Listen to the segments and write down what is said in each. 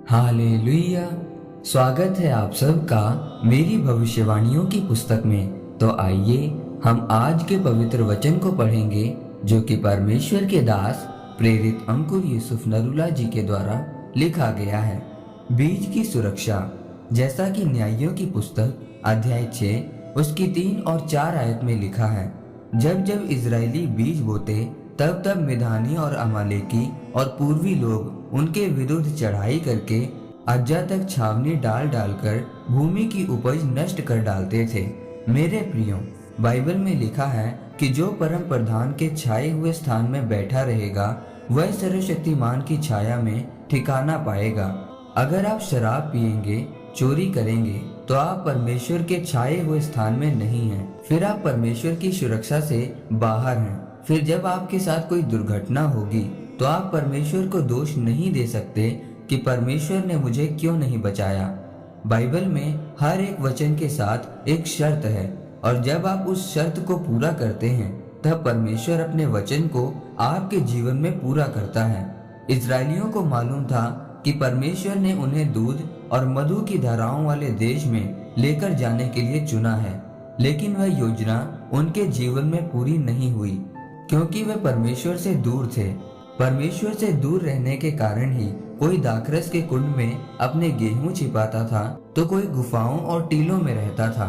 Hallelujah. स्वागत है आप सबका मेरी भविष्यवाणियों की पुस्तक में। तो आइए हम आज के पवित्र वचन को पढ़ेंगे जो कि परमेश्वर के दास प्रेरित अंकुर यूसुफ नरूला जी के द्वारा लिखा गया है। बीज की सुरक्षा। जैसा कि न्यायियों की पुस्तक अध्याय 6 उसकी 3 और 4 आयत में लिखा है, जब जब इजरायली बीज बोते तब तब मिधानी और अमालेकी और पूर्वी लोग उनके विरुद्ध चढ़ाई करके अज्जा तक छावनी डाल डालकर भूमि की उपज नष्ट कर डालते थे। मेरे प्रियो, बाइबल में लिखा है कि जो परम प्रधान के छाए हुए स्थान में बैठा रहेगा वह सर्वशक्तिमान की छाया में ठिकाना पाएगा। अगर आप शराब पिएंगे, चोरी करेंगे तो आप परमेश्वर के छाए हुए स्थान में नहीं हैं। फिर आप परमेश्वर की सुरक्षा से बाहर हैं। फिर जब आपके साथ कोई दुर्घटना होगी तो आप परमेश्वर को दोष नहीं दे सकते कि परमेश्वर ने मुझे क्यों नहीं बचाया। बाइबल में हर एक वचन के साथ एक शर्त है और जब आप उस शर्त को पूरा करते हैं तब परमेश्वर अपने वचन को आपके जीवन में पूरा करता है। इजरायलियों को मालूम था कि परमेश्वर ने उन्हें दूध और मधु की धाराओं वाले देश में लेकर जाने के लिए चुना है, लेकिन वह योजना उनके जीवन में पूरी नहीं हुई क्योंकि वे परमेश्वर से दूर थे। परमेश्वर से दूर रहने के कारण ही कोई दाखरस के कुंड में अपने गेहूं छिपाता था तो कोई गुफाओं और टीलों में रहता था,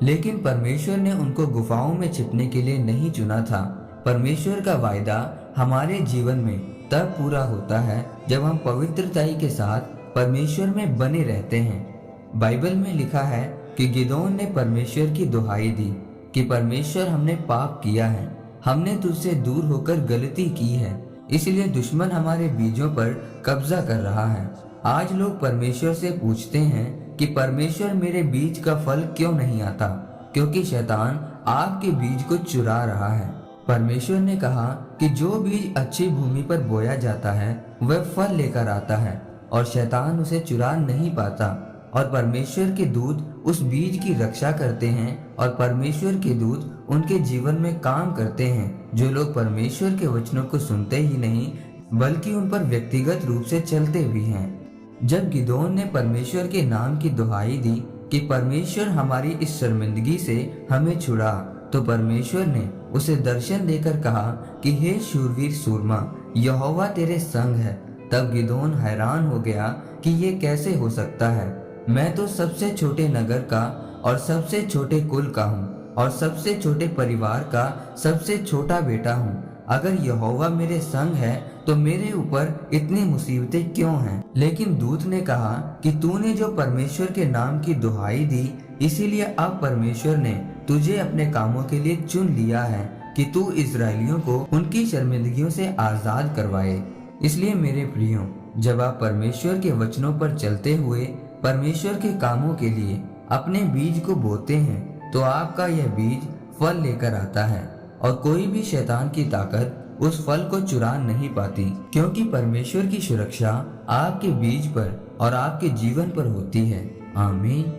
लेकिन परमेश्वर ने उनको गुफाओं में छिपने के लिए नहीं चुना था। परमेश्वर का वायदा हमारे जीवन में तब पूरा होता है जब हम पवित्रताई के साथ परमेश्वर में बने रहते हैं। बाइबल में लिखा है कि गिदोन ने परमेश्वर की दुहाई दी कि परमेश्वर, हमने पाप किया है, हमने तुझसे दूर होकर गलती की है, इसलिए दुश्मन हमारे बीजों पर कब्जा कर रहा है। आज लोग परमेश्वर से पूछते हैं कि परमेश्वर, मेरे बीज का फल क्यों नहीं आता, क्योंकि शैतान आपके बीज को चुरा रहा है। परमेश्वर ने कहा कि जो बीज अच्छी भूमि पर बोया जाता है वह फल लेकर आता है और शैतान उसे चुरा नहीं पाता। और परमेश्वर के दूत उस बीज की रक्षा करते हैं और परमेश्वर के दूत उनके जीवन में काम करते हैं जो लोग परमेश्वर के वचनों को सुनते ही नहीं बल्कि उन पर व्यक्तिगत रूप से चलते भी हैं। जब गिदोन ने परमेश्वर के नाम की दुहाई दी कि परमेश्वर, हमारी इस शर्मिंदगी से हमें छुड़ा, तो परमेश्वर ने उसे दर्शन देकर कहा कि हे शूरवीर सूरमा, यहोवा तेरे संग है। तब गिदोन हैरान हो गया कि ये कैसे हो सकता है। मैं तो सबसे छोटे नगर का और सबसे छोटे कुल का हूँ और सबसे छोटे परिवार का सबसे छोटा बेटा हूँ। अगर यहोवा मेरे संग है तो मेरे ऊपर इतनी मुसीबतें क्यों हैं? लेकिन दूत ने कहा कि तूने जो परमेश्वर के नाम की दुहाई दी, इसीलिए अब परमेश्वर ने तुझे अपने कामों के लिए चुन लिया है कि तू इजरायलियों को उनकी शर्मिंदगियों से आजाद करवाए। इसलिए मेरे प्रियो, जब आप परमेश्वर के वचनों पर चलते हुए परमेश्वर के कामों के लिए अपने बीज को बोते हैं तो आपका यह बीज फल लेकर आता है और कोई भी शैतान की ताकत उस फल को चुरा नहीं पाती, क्योंकि परमेश्वर की सुरक्षा आपके बीज पर और आपके जीवन पर होती है। आमीन।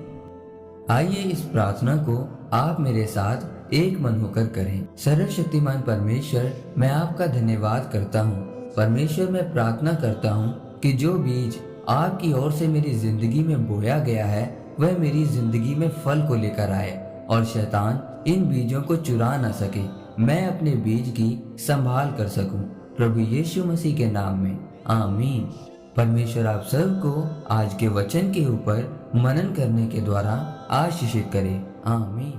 आइए इस प्रार्थना को आप मेरे साथ एक मन होकर करें। सर्वशक्तिमान परमेश्वर, मैं आपका धन्यवाद करता हूँ। परमेश्वर, मैं प्रार्थना करता हूँ कि जो बीज आपकी ओर से मेरी जिंदगी में बोया गया है वह मेरी जिंदगी में फल को लेकर आए और शैतान इन बीजों को चुरा न सके। मैं अपने बीज की संभाल कर सकूं। प्रभु यीशु मसीह के नाम में आमीन। परमेश्वर आप सबको आज के वचन के ऊपर मनन करने के द्वारा आशीषित करे। आमीन।